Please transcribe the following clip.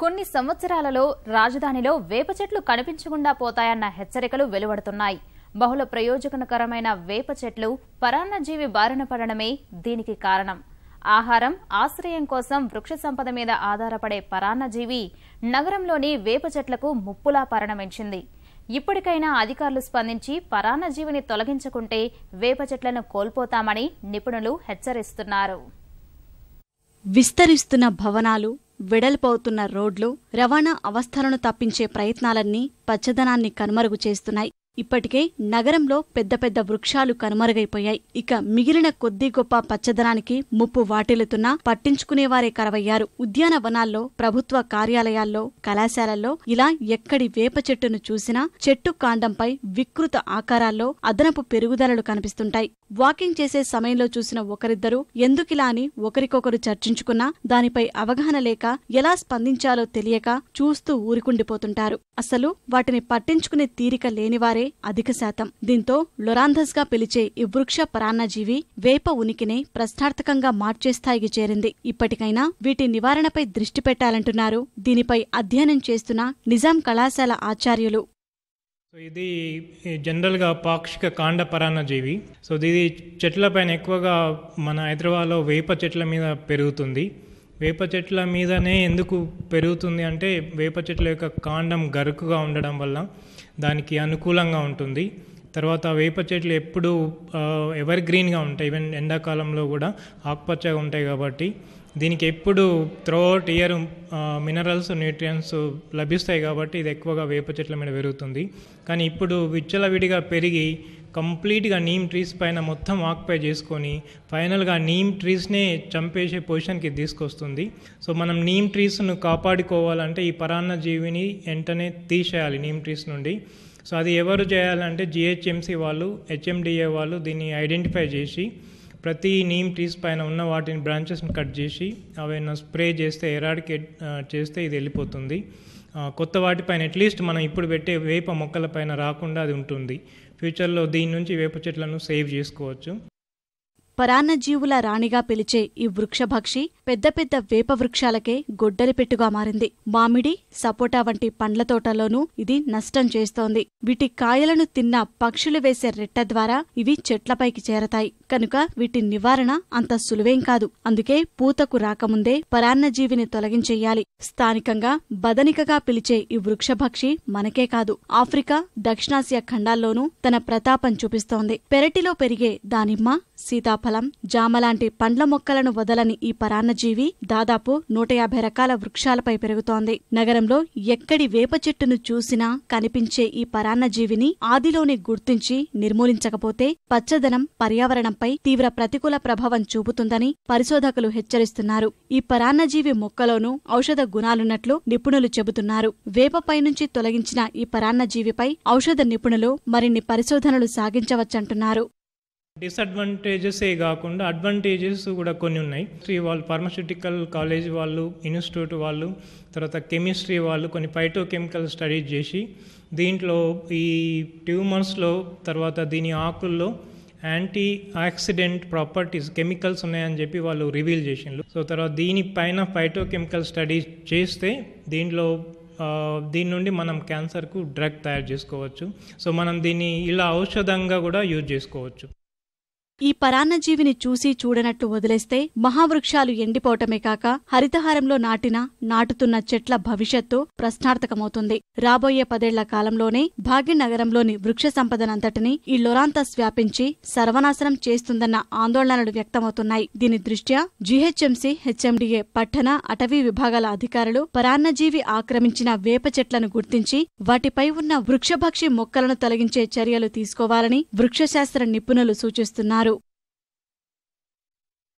కొన్ని సంవత్సరాలలో రాజధానిలో వేప చెట్లు కనిపించకుండా పోతాయన్న హెచ్చరికలు వెలువడుతున్నాయి. బహుళ ప్రయోజనకరమైన వేప చెట్లు పరాన్నజీవి బారిన పడడమే దీనికి కారణం. ఆహారం, ఆశ్రయం కోసం వృక్ష సంపద మీద ఆధారపడే పరాన్నజీవి నగరంలోని వేప చెట్లకు ముప్పులా పరిణమించింది. ఇప్పటికైనా అధికారులు స్పందించి పరాన్నజీవిని తొలగించకుంటే వేప చెట్లను కోల్పోతామని నిపుణులు హెచ్చరిస్తున్నారు. విస్తరిస్తున్న భవనాలు, వెడల్పవుతున్న రోడ్లు, రవాణా అవస్థలను తప్పించే ప్రయత్నాలన్నీ పచ్చదనాన్ని కనుమరుగు చేస్తున్నాయి. ఇప్పటికే నగరంలో పెద్ద పెద్ద వృక్షాలు కనుమరుగైపోయాయి. ఇక మిగిలిన కొద్ది గొప్ప పచ్చదనానికి ముప్పు వాటిల్లుతున్నా పట్టించుకునేవారే కరవయ్యారు. ఉద్యానవనాల్లో, ప్రభుత్వ కార్యాలయాల్లో, కళాశాలల్లో ఇలా ఎక్కడి వేప చెట్టును చూసినా చెట్టు కాండంపై వికృత ఆకారాల్లో అదనపు పెరుగుదలలు కనిపిస్తుంటాయి. వాకింగ్ చేసే సమయంలో చూసిన ఒకరిద్దరూ ఎందుకిలా అని ఒకరికొకరు చర్చించుకున్నా దానిపై అవగాహన లేక ఎలా స్పందించాలో తెలియక చూస్తూ ఊరుకుండిపోతుంటారు. అసలు వాటిని పట్టించుకునే తీరిక లేనివారే అధిక శాతం. దీంతో లొరాంథస్ గా పిలిచే ఈ వృక్ష పరాన్నజీవి వేప ఉనికినే ప్రశ్నార్థకంగా మార్చే స్థాయికి చేరింది. ఇప్పటికైనా వీటి నివారణపై దృష్టి పెట్టాలంటున్నారు దీనిపై అధ్యయనం చేస్తున్న నిజాం కళాశాల ఆచార్యులు. ఇది జనరల్గా పాక్షిక కాండ పరాన్నజీవి. ఇది చెట్లపైన ఎక్కువగా మన హైదరాబాద్లో వేప చెట్ల మీద పెరుగుతుంది. వేప చెట్ల మీదనే ఎందుకు పెరుగుతుంది అంటే వేప చెట్ల యొక్క కాండం గరుకుగా ఉండడం వల్ల దానికి అనుకూలంగా ఉంటుంది. తర్వాత వేప చెట్లు ఎప్పుడు ఎవర్ గ్రీన్గా ఉంటాయి, ఈవెన్ ఎండాకాలంలో కూడా ఆకుపచ్చగా ఉంటాయి కాబట్టి దీనికి ఎప్పుడు త్రూఅవుట్ ఇయర్ మినరల్స్, న్యూట్రియంట్స్ లభిస్తాయి కాబట్టి ఇది ఎక్కువగా వేప చెట్ల మీద పెరుగుతుంది. కానీ ఇప్పుడు విచ్చలవిడిగా పెరిగి కంప్లీట్గా నీమ్ ట్రీస్ పైన మొత్తం ఆక్యుపై చేసుకొని ఫైనల్గా నీమ్ ట్రీస్నే చంపేసే పొజిషన్కి తీసుకొస్తుంది. మనం నీమ్ ట్రీస్ను కాపాడుకోవాలంటే ఈ పరాన్నజీవిని వెంటనే తీసేయాలి నీమ్ ట్రీస్ నుండి. అది ఎవరు చేయాలంటే జిహెచ్ఎంసీ వాళ్ళు, హెచ్ఎండిఏ వాళ్ళు దీన్ని ఐడెంటిఫై చేసి ప్రతి నీమ్ ట్రీస్ పైన ఉన్న వాటిని బ్రాంచెస్ని కట్ చేసి అవైనా స్ప్రే చేస్తే, ఎరాడికేట్ చేస్తే ఇది వెళ్ళిపోతుంది. కొత్త వాటిపైన అట్లీస్ట్ మనం ఇప్పుడు పెట్టే వేప మొక్కల పైన రాకుండా అది ఉంటుంది. ఫ్యూచర్లో దీని నుంచి వేప చెట్లను సేవ్ చేసుకోవచ్చు. పరాన్నజీవుల రాణిగా పిలిచే ఈ వృక్షభక్షి పెద్ద పెద్ద వేప వృక్షాలకే గొడ్డలిపెట్టుగా మారింది. మామిడి, సపోటా వంటి పండ్ల తోటల్లోనూ ఇది నష్టం చేస్తోంది. వీటి కాయలను తిన్న పక్షులు వేసే రెట్ట ద్వారా ఇవి చెట్లపైకి చేరతాయి. కనుక వీటి నివారణ అంత సులువేం కాదు. అందుకే పూతకు రాకముందే పరాన్నజీవిని తొలగించెయ్యాలి. స్థానికంగా బదనికగా పిలిచే ఈ వృక్షభక్షి మనకే కాదు, ఆఫ్రికా, దక్షిణాసియా ఖండాల్లోనూ తన ప్రతాపం చూపిస్తోంది. పెరటిలో పెరిగే దానిమ్మ, సీతాఫలం, జామలాంటి పండ్ల మొక్కలను వదలని ఈ పరాన్నజీవి దాదాపు 150 రకాల వృక్షాలపై పెరుగుతోంది. నగరంలో ఎక్కడి వేప చెట్టును చూసినా కనిపించే ఈ పరాన్నజీవిని ఆదిలోనే గుర్తించి నిర్మూలించకపోతే పచ్చదనం, పర్యావరణంపై తీవ్ర ప్రతికూల ప్రభావం చూపుతుందని పరిశోధకులు హెచ్చరిస్తున్నారు. ఈ పరాన్నజీవి మొక్కలోనూ ఔషధ గుణాలున్నట్లు నిపుణులు చెబుతున్నారు. వేపపై నుంచి తొలగించిన ఈ పరాన్నజీవిపై ఔషధ నిపుణులు మరిన్ని పరిశోధనలు సాగించవచ్చంటున్నారు. డిసడ్వాంటేజెసే కాకుండా అడ్వాంటేజెస్ కూడా కొన్ని ఉన్నాయి. వాళ్ళు ఫార్మాస్యూటికల్ కాలేజ్ వాళ్ళు, ఇన్స్టిట్యూట్ వాళ్ళు, తర్వాత కెమిస్ట్రీ వాళ్ళు కొన్ని ఫైటోకెమికల్ స్టడీస్ చేసి దీంట్లో ఈ ట్యూమర్స్లో, తర్వాత దీని ఆకుల్లో యాంటీ ఆక్సిడెంట్ ప్రాపర్టీస్, కెమికల్స్ ఉన్నాయని చెప్పి వాళ్ళు రివీల్ చేసిండ్రు. తర్వాత దీనిపైన ఫైటోకెమికల్ స్టడీస్ చేస్తే దీని నుండి మనం క్యాన్సర్కు డ్రగ్ తయారు చేసుకోవచ్చు. మనం దీన్ని ఇలా ఔషధంగా కూడా యూజ్ చేసుకోవచ్చు. ఈ పరాన్నజీవిని చూసి చూడనట్టు వదిలేస్తే మహావృక్షాలు ఎండిపోవటమే కాక హరితహారంలో నాటుతున్న చెట్ల భవిష్యత్తు ప్రశ్నార్థకమవుతుంది. రాబోయే 10 ఏళ్ల కాలంలోనే భాగ్యనగరంలోని వృక్ష సంపదనంతటినీ ఈ లొరాంథస్ వ్యాపించి సర్వనాశనం చేస్తుందన్న ఆందోళనలు వ్యక్తమవుతున్నాయి. దీని దృష్ట్యా జీహెచ్ఎంసీ, హెచ్ఎండిఏ పట్టణ, అటవీ విభాగాల అధికారులు పరాన్నజీవి ఆక్రమించిన వేప చెట్లను గుర్తించి వాటిపై ఉన్న వృక్షభక్షి మొక్కలను తొలగించే చర్యలు తీసుకోవాలని వృక్షశాస్త్ర నిపుణులు సూచిస్తున్నారు.